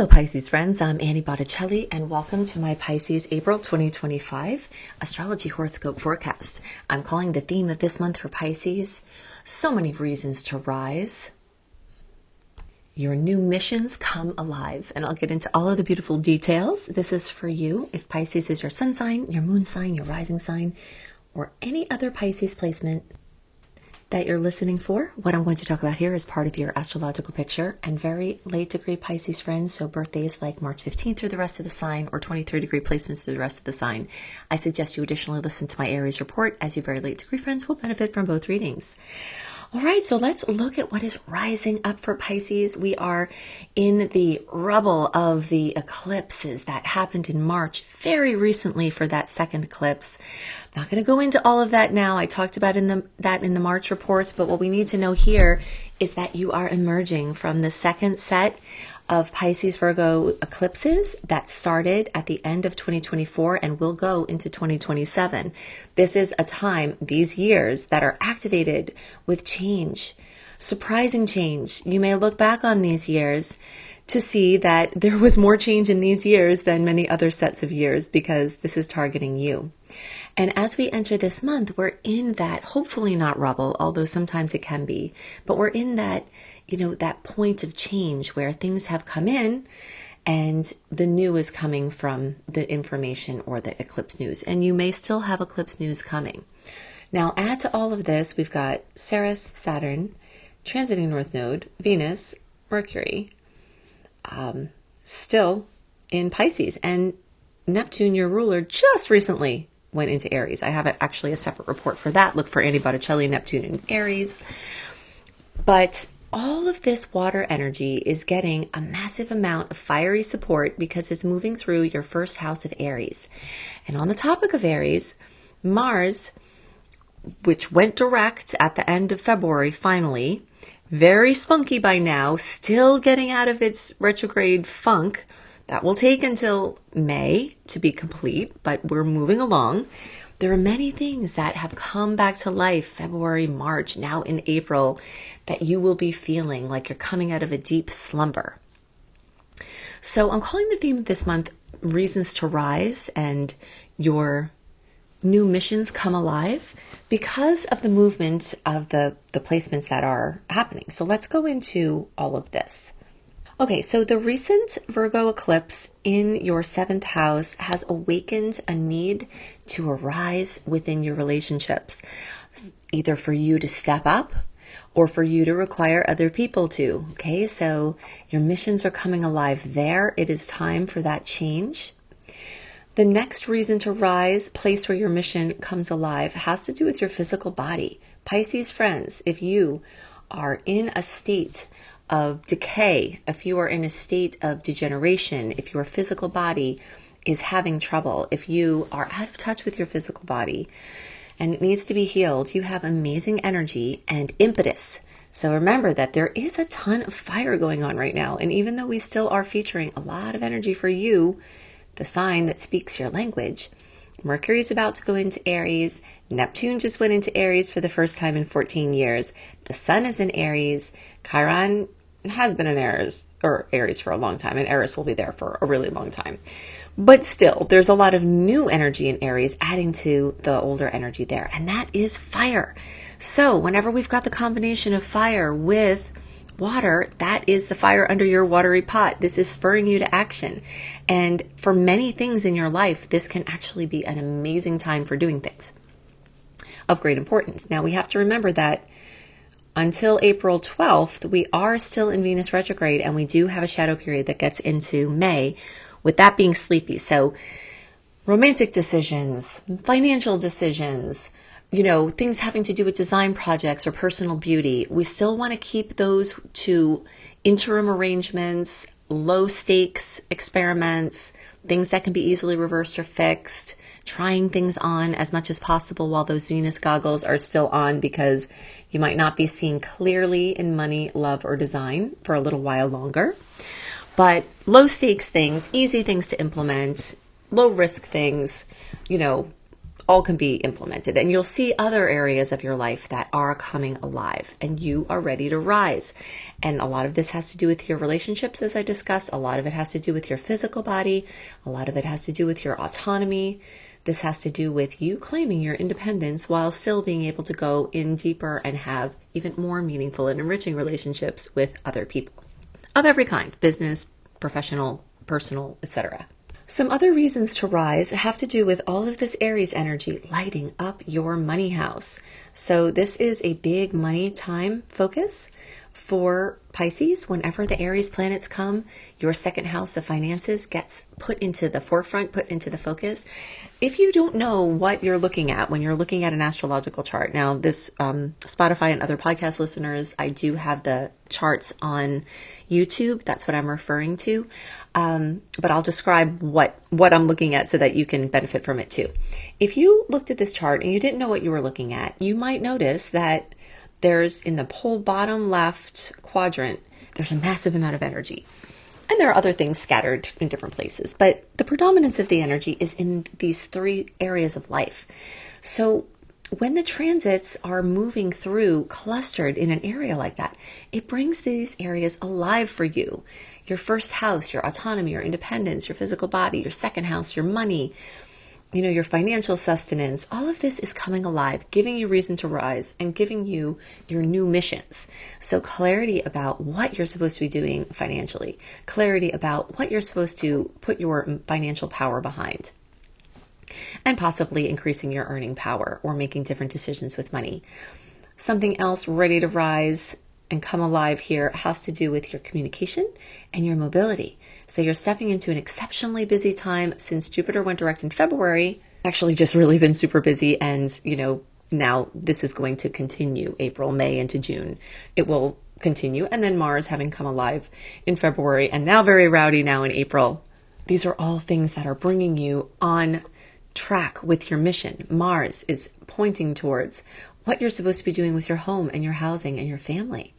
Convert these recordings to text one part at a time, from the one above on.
Hello Pisces friends, I'm Annie Botticelli and welcome to my Pisces April 2025 Astrology Horoscope Forecast. I'm calling the theme of this month for Pisces, so many reasons to rise. Your new missions come alive, and I'll get into all of the beautiful details. This is for you if Pisces is your sun sign, your moon sign, your rising sign, or any other Pisces placement that you're listening for. What I'm going to talk about here is part of your astrological picture, and very late degree Pisces friends, so birthdays like March 15th through the rest of the sign or 23 degree placements through the rest of the sign. I suggest you additionally listen to my Aries report, as you very late degree friends will benefit from both readings. All right, so let's look at what is rising up for Pisces. We are in the rubble of the eclipses that happened in March very recently for that second eclipse. I'm not going to go into all of that now. I talked about that in the March reports, but what we need to know here is that you are emerging from the second set of Pisces Virgo eclipses that started at the end of 2024 and will go into 2027. This is a time, these years, that are activated with change, surprising change. You may look back on these years to see that there was more change in these years than many other sets of years, because this is targeting you. And as we enter this month, we're in that, hopefully not rubble, although sometimes it can be, but we're in that, that point of change where things have come in and the new is coming from the information or the eclipse news. And you may still have eclipse news coming. Now, add to all of this, we've got Ceres, Saturn, transiting North Node, Venus, Mercury, still in Pisces, and Neptune, your ruler, just recently went into Aries. I have actually a separate report for that. Look for Annie Botticelli, Neptune in Aries. But all of this water energy is getting a massive amount of fiery support because it's moving through your first house of Aries. And on the topic of Aries, Mars, which went direct at the end of February, finally, very spunky by now, still getting out of its retrograde funk. That will take until May to be complete, but we're moving along. There are many things that have come back to life, February, March, now in April, that you will be feeling like you're coming out of a deep slumber. So I'm calling the theme of this month Reasons to Rise, and your new missions come alive because of the movement of the placements that are happening. So let's go into all of this. Okay, so the recent Virgo eclipse in your seventh house has awakened a need to arise within your relationships, either for you to step up or for you to require other people to. Okay, so your missions are coming alive there. It is time for that change. The next reason to rise, place where your mission comes alive, has to do with your physical body. Pisces friends, if you are in a state of decay, if you are in a state of degeneration, if your physical body is having trouble, if you are out of touch with your physical body and it needs to be healed, you have amazing energy and impetus. So remember that there is a ton of fire going on right now. And even though we still are featuring a lot of energy for you, the sign that speaks your language, Mercury is about to go into Aries. Neptune just went into Aries for the first time in 14 years. The sun is in Aries. Chiron has been in Aries for a long time, and Aries will be there for a really long time. But still, there's a lot of new energy in Aries adding to the older energy there, and that is fire. So whenever we've got the combination of fire with water, that is the fire under your watery pot. This is spurring you to action. And for many things in your life, this can actually be an amazing time for doing things of great importance. Now, we have to remember that until April 12th, we are still in Venus retrograde, and we do have a shadow period that gets into May, with that being sleepy. So romantic decisions, financial decisions, things having to do with design projects or personal beauty, we still want to keep those to interim arrangements, low stakes experiments, things that can be easily reversed or fixed, trying things on as much as possible while those Venus goggles are still on, because you might not be seeing clearly in money, love, or design for a little while longer. But low stakes things, easy things to implement, low risk things, all can be implemented. And you'll see other areas of your life that are coming alive and you are ready to rise. And a lot of this has to do with your relationships, as I discussed. A lot of it has to do with your physical body. A lot of it has to do with your autonomy. This has to do with you claiming your independence while still being able to go in deeper and have even more meaningful and enriching relationships with other people of every kind, business, professional, personal, etc. Some other reasons to rise have to do with all of this Aries energy lighting up your money house. So this is a big money time focus for Pisces. Whenever the Aries planets come, your second house of finances gets put into the forefront, put into the focus. If you don't know what you're looking at when you're looking at an astrological chart, now this Spotify and other podcast listeners, I do have the charts on YouTube. That's what I'm referring to. But I'll describe what I'm looking at so that you can benefit from it too. If you looked at this chart and you didn't know what you were looking at, you might notice that there's in the whole bottom left quadrant, there's a massive amount of energy. And there are other things scattered in different places, but the predominance of the energy is in these three areas of life. So when the transits are moving through clustered in an area like that, it brings these areas alive for you. Your first house, your autonomy, your independence, your physical body, your second house, your money, your financial sustenance, all of this is coming alive, giving you reason to rise and giving you your new missions. So clarity about what you're supposed to be doing financially, clarity about what you're supposed to put your financial power behind, and possibly increasing your earning power or making different decisions with money. Something else ready to rise and come alive here has to do with your communication and your mobility. So you're stepping into an exceptionally busy time since Jupiter went direct in February. Actually just really been super busy, and now this is going to continue April, May into June. It will continue, and then Mars having come alive in February and now very rowdy now in April. These are all things that are bringing you on track with your mission. Mars is pointing towards what you're supposed to be doing with your home and your housing and your family.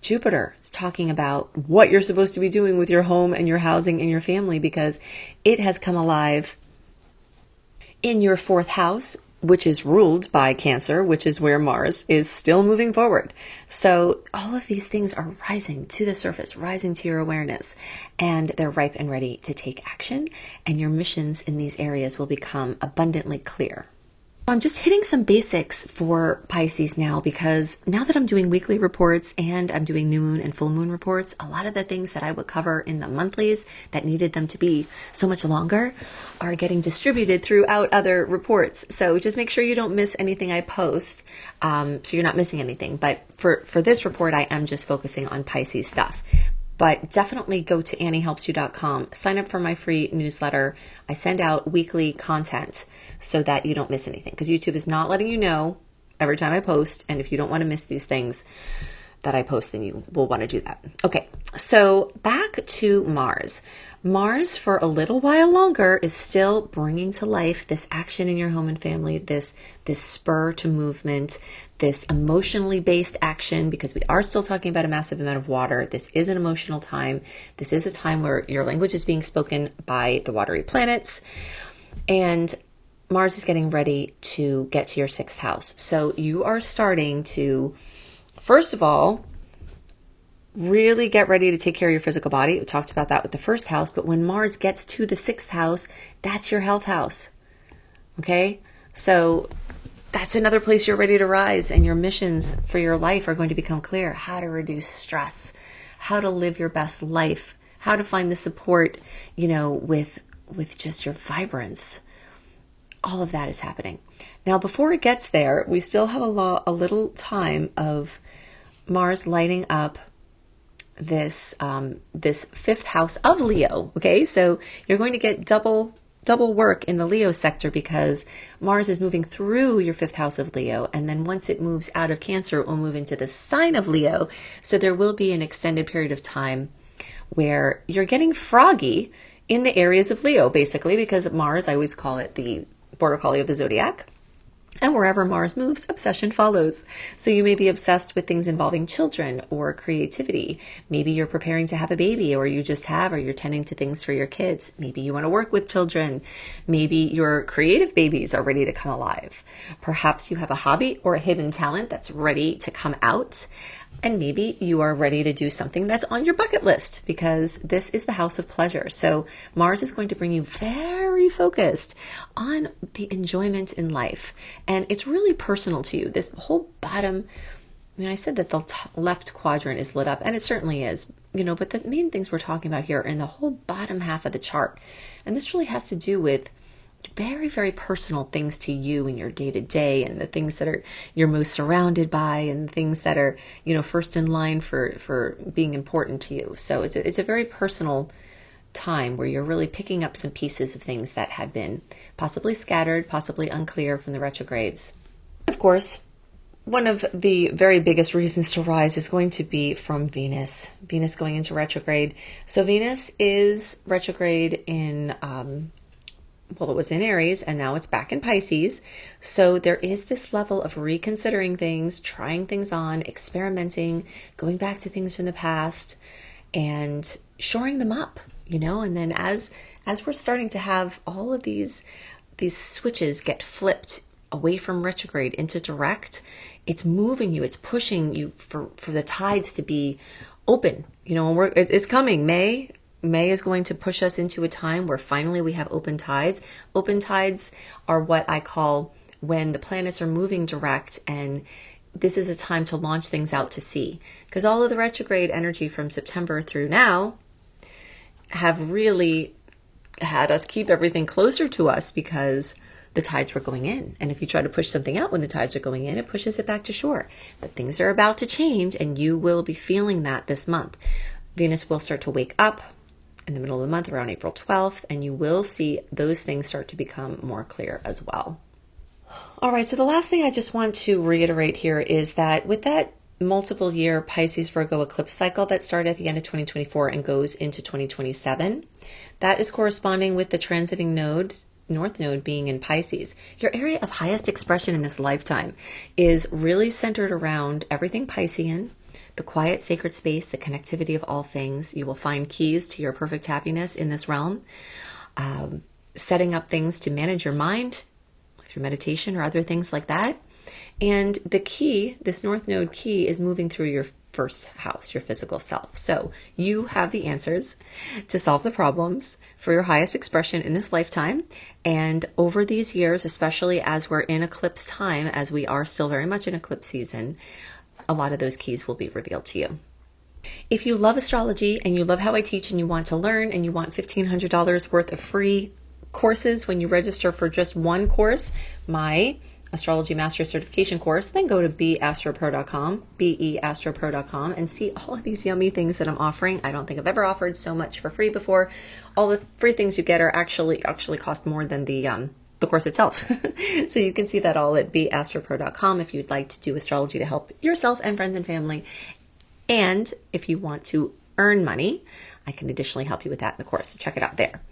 Jupiter is talking about what you're supposed to be doing with your home and your housing and your family, because it has come alive in your fourth house, which is ruled by Cancer, which is where Mars is still moving forward. So all of these things are rising to the surface, rising to your awareness, and they're ripe and ready to take action, and your missions in these areas will become abundantly clear. I'm just hitting some basics for Pisces now, because now that I'm doing weekly reports and I'm doing new moon and full moon reports, a lot of the things that I would cover in the monthlies that needed them to be so much longer are getting distributed throughout other reports. So just make sure you don't miss anything I post, so you're not missing anything. But for this report, I am just focusing on Pisces stuff. But definitely go to anniehelpsyou.com, sign up for my free newsletter. I send out weekly content so that you don't miss anything, because YouTube is not letting you know every time I post. And if you don't want to miss these things that I post, then you will want to do that. Okay, so back to Mars. Mars, for a little while longer, is still bringing to life this action in your home and family, this spur to movement, this emotionally based action, because we are still talking about a massive amount of water. This is an emotional time. This is a time where your language is being spoken by the watery planets. And Mars is getting ready to get to your sixth house. So you are starting to, first of all, really get ready to take care of your physical body. We talked about that with the first house, but when Mars gets to the sixth house, that's your health house. Okay? So that's another place you're ready to rise, and your missions for your life are going to become clear. How to reduce stress, how to live your best life, how to find the support, with just your vibrance. All of that is happening. Now, before it gets there, we still have a little time of Mars lighting up this fifth house of Leo. Okay, so you're going to get double work in the Leo sector, because Mars is moving through your fifth house of Leo, and then once it moves out of Cancer, it will move into the sign of Leo. So there will be an extended period of time where you're getting froggy in the areas of Leo, basically, because Mars, I always call it the border collie of the zodiac. And wherever Mars moves, obsession follows. So you may be obsessed with things involving children or creativity. Maybe you're preparing to have a baby, or you just have, or you're tending to things for your kids. Maybe you want to work with children. Maybe your creative babies are ready to come alive. Perhaps you have a hobby or a hidden talent that's ready to come out. And maybe you are ready to do something that's on your bucket list, because this is the house of pleasure. So Mars is going to bring you very focused on the enjoyment in life. And it's really personal to you. This whole bottom, I said that the left quadrant is lit up, and it certainly is, but the main things we're talking about here are in the whole bottom half of the chart. And this really has to do with very, very personal things to you in your day to day, and the things that are you're most surrounded by, and things that are, first in line for being important to you. So it's a very personal time where you're really picking up some pieces of things that had been possibly scattered, possibly unclear from the retrogrades. Of course, one of the very biggest reasons to rise is going to be from Venus going into retrograde. So Venus is retrograde in it was in Aries, and now it's back in Pisces. So there is this level of reconsidering things, trying things on, experimenting, going back to things from the past, and shoring them up, and then as we're starting to have all of these switches get flipped away from retrograde into direct, it's moving you, it's pushing you for the tides to be open, and it's coming. May is going to push us into a time where finally we have open tides. Open tides are what I call when the planets are moving direct, and this is a time to launch things out to sea. Because all of the retrograde energy from September through now have really had us keep everything closer to us because the tides were going in. And if you try to push something out when the tides are going in, it pushes it back to shore. But things are about to change, and you will be feeling that this month. Venus will start to wake up in the middle of the month, around April 12th, and you will see those things start to become more clear as well. All right, so the last thing I just want to reiterate here is that with that multiple year Pisces Virgo eclipse cycle that started at the end of 2024 and goes into 2027, that is corresponding with the transiting node, North Node, being in Pisces. Your area of highest expression in this lifetime is really centered around everything Piscean, the quiet, sacred space, the connectivity of all things. You will find keys to your perfect happiness in this realm. Setting up things to manage your mind through meditation or other things like that. And the key, this North Node key, is moving through your first house, your physical self. So you have the answers to solve the problems for your highest expression in this lifetime. And over these years, especially as we're in eclipse time, as we are still very much in eclipse season, a lot of those keys will be revealed to you. If you love astrology and you love how I teach and you want to learn and you want $1,500 worth of free courses when you register for just one course, my Astrology Master Certification course, then go to beastropro.com, beastropro.com, and see all of these yummy things that I'm offering. I don't think I've ever offered so much for free before. All the free things you get are actually cost more than the course itself. So you can see that all at beastropro.com if you'd like to do astrology to help yourself and friends and family. And if you want to earn money, I can additionally help you with that in the course. So check it out there.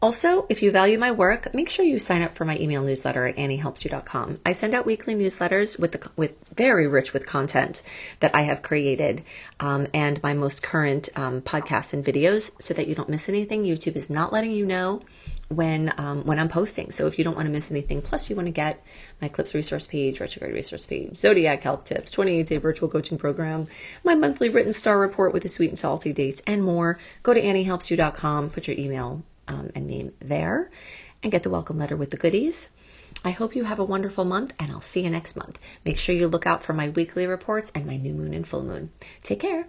Also, if you value my work, make sure you sign up for my email newsletter at anniehelpsyou.com. I send out weekly newsletters with very rich with content that I have created, and my most current podcasts and videos, so that you don't miss anything. YouTube is not letting you know when I'm posting. So if you don't want to miss anything, plus you want to get my Eclipse resource page, retrograde resource page, Zodiac health tips, 28-day virtual coaching program, my monthly written star report with the sweet and salty dates, and more, go to anniehelpsyou.com, put your email and name there, and get the welcome letter with the goodies. I hope you have a wonderful month, and I'll see you next month. Make sure you look out for my weekly reports and my new moon and full moon. Take care.